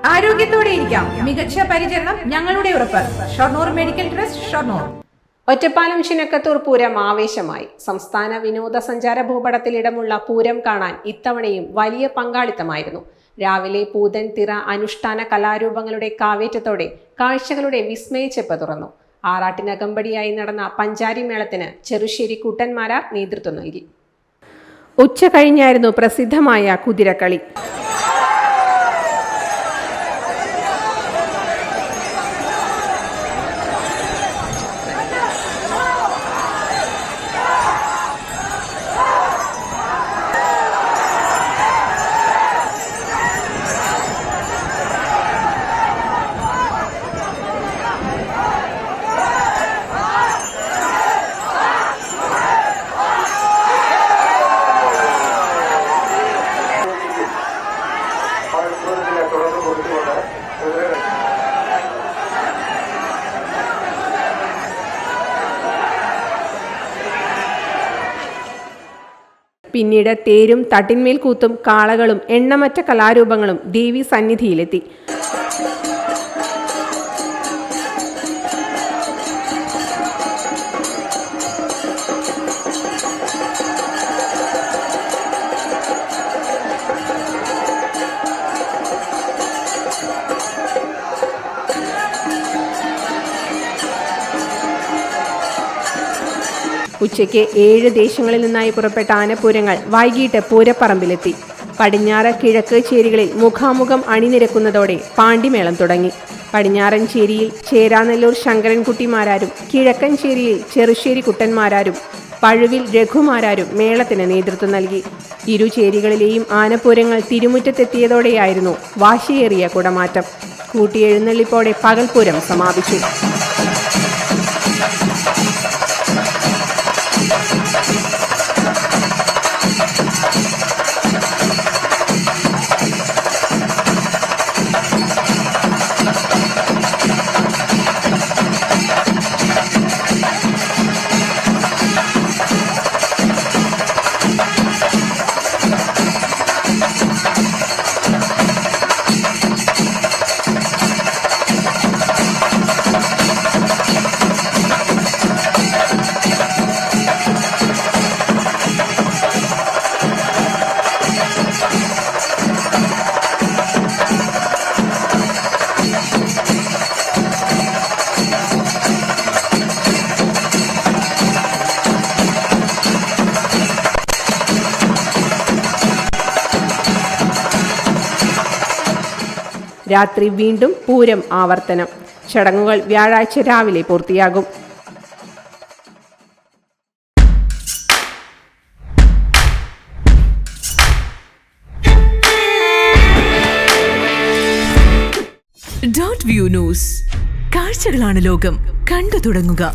ആരോഗ്യത്തോടെ ഇരിക്കാം. മികച്ച പരിചരണം ഞങ്ങളുടെ ഉറപ്പ്. Shoranur medical trust, Shoranur. ഒറ്റപ്പാലം ചിനക്കത്തൂർ പൂരം ആവേശമായി. സംസ്ഥാന വിനോദസഞ്ചാര ഭൂപടത്തിലിടമുള്ള പൂരം കാണാൻ ഇത്തവണയും വലിയ പങ്കാളിത്തമായിരുന്നു. രാവിലെ പൂതൻ, തിറ, അനുഷ്ഠാന കലാരൂപങ്ങളുടെ കാവേറ്റത്തോടെ കാഴ്ചകളുടെ വിസ്മയിച്ചെപ്പ് തുറന്നു. ആറാട്ടിനകമ്പടിയായി നടന്ന പഞ്ചാരി മേളത്തിന് ചെറുശ്ശേരി കുട്ടന്മാരാർ നേതൃത്വം നൽകി. ഉച്ച കഴിഞ്ഞായിരുന്നു പ്രസിദ്ധമായ കുതിരക്കളി. പിന്നീട് തേരും തട്ടിന്മേൽ കൂത്തും കാളകളും എണ്ണമറ്റ കലാരൂപങ്ങളും ദേവി സന്നിധിയിലെത്തി. ഉച്ചയ്ക്ക് 7 ദേശങ്ങളിൽ നിന്നായി പുറപ്പെട്ട ആനപ്പൂരങ്ങൾ വൈകിട്ട് പൂരപ്പറമ്പിലെത്തി. പടിഞ്ഞാറ് കിഴക്ക് ചേരികളിൽ മുഖാമുഖം അണിനിരക്കുന്നതോടെ പാണ്ടിമേളം തുടങ്ങി. പടിഞ്ഞാറൻ ചേരിയിൽ ചേരാനെല്ലൂർ ശങ്കരൻകുട്ടിമാരാരും കിഴക്കൻ ചേരിയിൽ ചെറുശ്ശേരി കുട്ടന്മാരാരും പഴുവിൽ രഘുമാരാരും മേളത്തിന് നേതൃത്വം നൽകി. ഇരുചേരികളിലെയും ആനപ്പൂരങ്ങൾ തിരുമുറ്റത്തെത്തിയതോടെയായിരുന്നു വാശിയേറിയ കുടമാറ്റം. കൂട്ടിയെഴുന്നള്ളിപ്പോടെ പകൽപൂരം സമാപിച്ചു. രാത്രി വീണ്ടും പൂരം ആവർത്തനം. ചടങ്ങുകൾ വ്യാഴാഴ്ച രാവിലെ പൂർത്തിയാകും. Dot view news. കാഴ്ചകളാണ് ലോകം. കണ്ടു തുടങ്ങുക.